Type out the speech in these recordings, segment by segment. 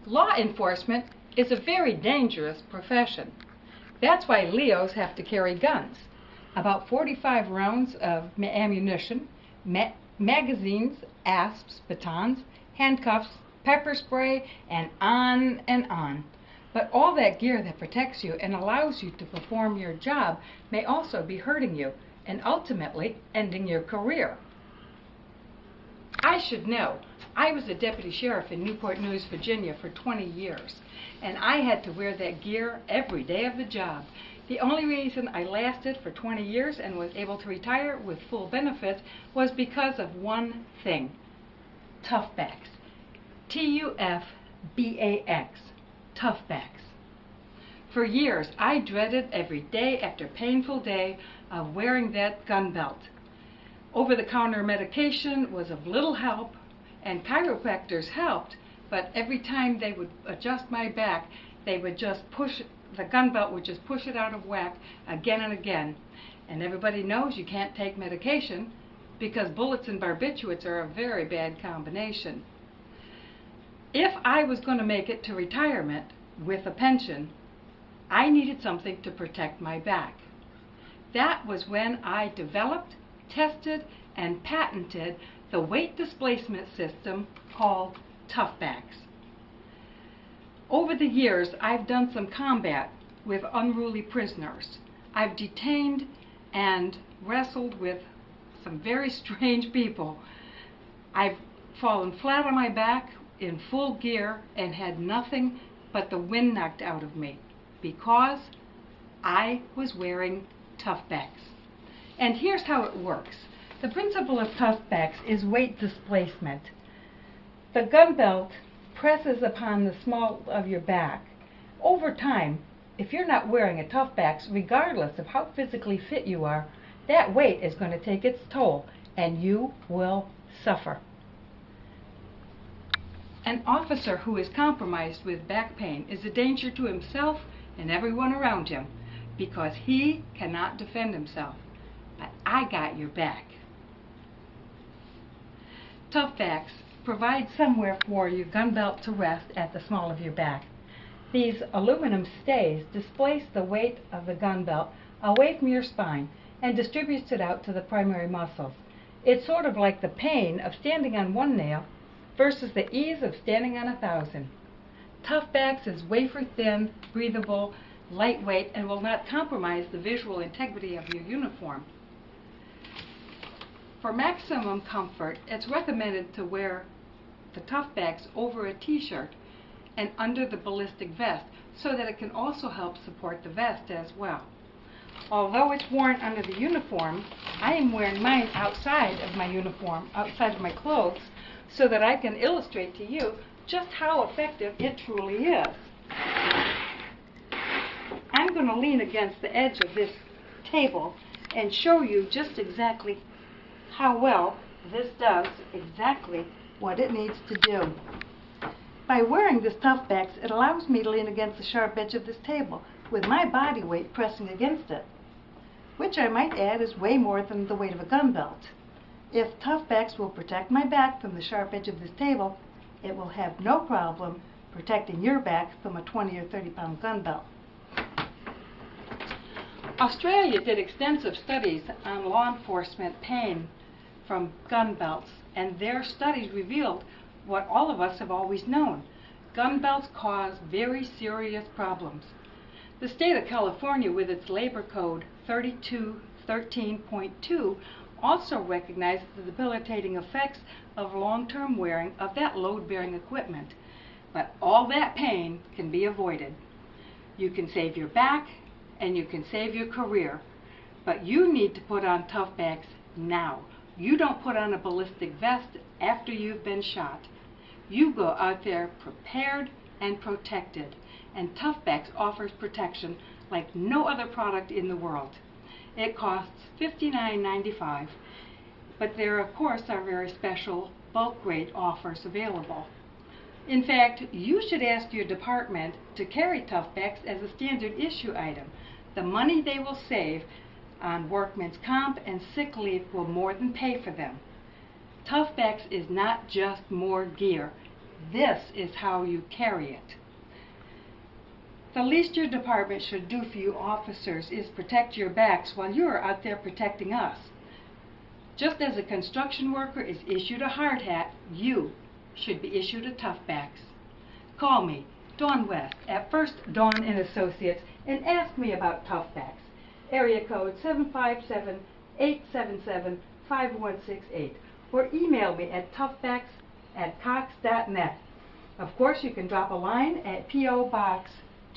Law enforcement is a very dangerous profession. That's why Leos have to carry guns. About 45 rounds of ammunition, magazines, asps, batons, handcuffs, pepper spray, and on and on. But all that gear that protects you and allows you to perform your job may also be hurting you and ultimately ending your career. I should know. I was a deputy sheriff in Newport News, Virginia for 20 years, and I had to wear that gear every day of the job. The only reason I lasted for 20 years and was able to retire with full benefits was because of one thing: TufBax. T-U-F-B-A-X. TufBax. For years, I dreaded every day after painful day of wearing that gun belt. Over-the-counter medication was of little help, and chiropractors helped, but every time they would adjust my back, they would just push, the gun belt would just push it out of whack again and again. And everybody knows you can't take medication because bullets and barbiturates are a very bad combination. If I was going to make it to retirement with a pension, I needed something to protect my back. That was when I developed, tested, and patented the weight displacement system called TufBax. Over the years, I've done some combat with unruly prisoners. I've detained and wrestled with some very strange people. I've fallen flat on my back in full gear and had nothing but the wind knocked out of me because I was wearing TufBax. And here's how it works. The principle of TufBax is weight displacement. The gun belt presses upon the small of your back. Over time, if you're not wearing a TufBax, regardless of how physically fit you are, that weight is going to take its toll and you will suffer. An officer who is compromised with back pain is a danger to himself and everyone around him because he cannot defend himself. But I got your back. TufBax provides somewhere for your gun belt to rest at the small of your back. These aluminum stays displace the weight of the gun belt away from your spine and distributes it out to the primary muscles. It's sort of like the pain of standing on one nail versus the ease of standing on 1,000. TufBax is wafer thin, breathable, lightweight, and will not compromise the visual integrity of your uniform. For maximum comfort, it's recommended to wear the TufBax over a t-shirt and under the ballistic vest so that it can also help support the vest as well. Although it's worn under the uniform, I am wearing mine outside of my uniform, outside of my clothes, so that I can illustrate to you just how effective it truly is. I'm going to lean against the edge of this table and show you just exactly how well this does exactly what it needs to do. By wearing this TufBax, it allows me to lean against the sharp edge of this table with my body weight pressing against it, which I might add is way more than the weight of a gun belt. If TufBax will protect my back from the sharp edge of this table, it will have no problem protecting your back from a 20 or 30 pound gun belt. Australia did extensive studies on law enforcement pain from gun belts, and their studies revealed what all of us have always known. Gun belts cause very serious problems. The state of California, with its labor code 3213.2, also recognizes the debilitating effects of long-term wearing of that load-bearing equipment. But all that pain can be avoided. You can save your back and you can save your career, but you need to put on TufBax now. You don't put on a ballistic vest after you've been shot. You go out there prepared and protected, and TufBax offers protection like no other product in the world. It costs $59.95, but there of course are very special bulk rate offers available. In fact, you should ask your department to carry TufBax as a standard issue item. The money they will save on workman's comp and sick leave will more than pay for them. TufBax is not just more gear. This is how you carry it. The least your department should do for you officers is protect your backs while you are out there protecting us. Just as a construction worker is issued a hard hat, you should be issued a TufBax. Call me, Dawn West, at First Dawn & Associates, and ask me about TufBax. Area code 757-877-5168, or email me at tufbax@cox.net. Of course, you can drop a line at P.O. Box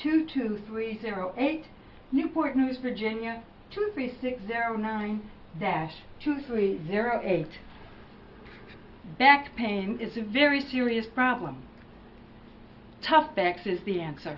22308, Newport News, Virginia 23609-2308. Back pain is a very serious problem. TufBax is the answer.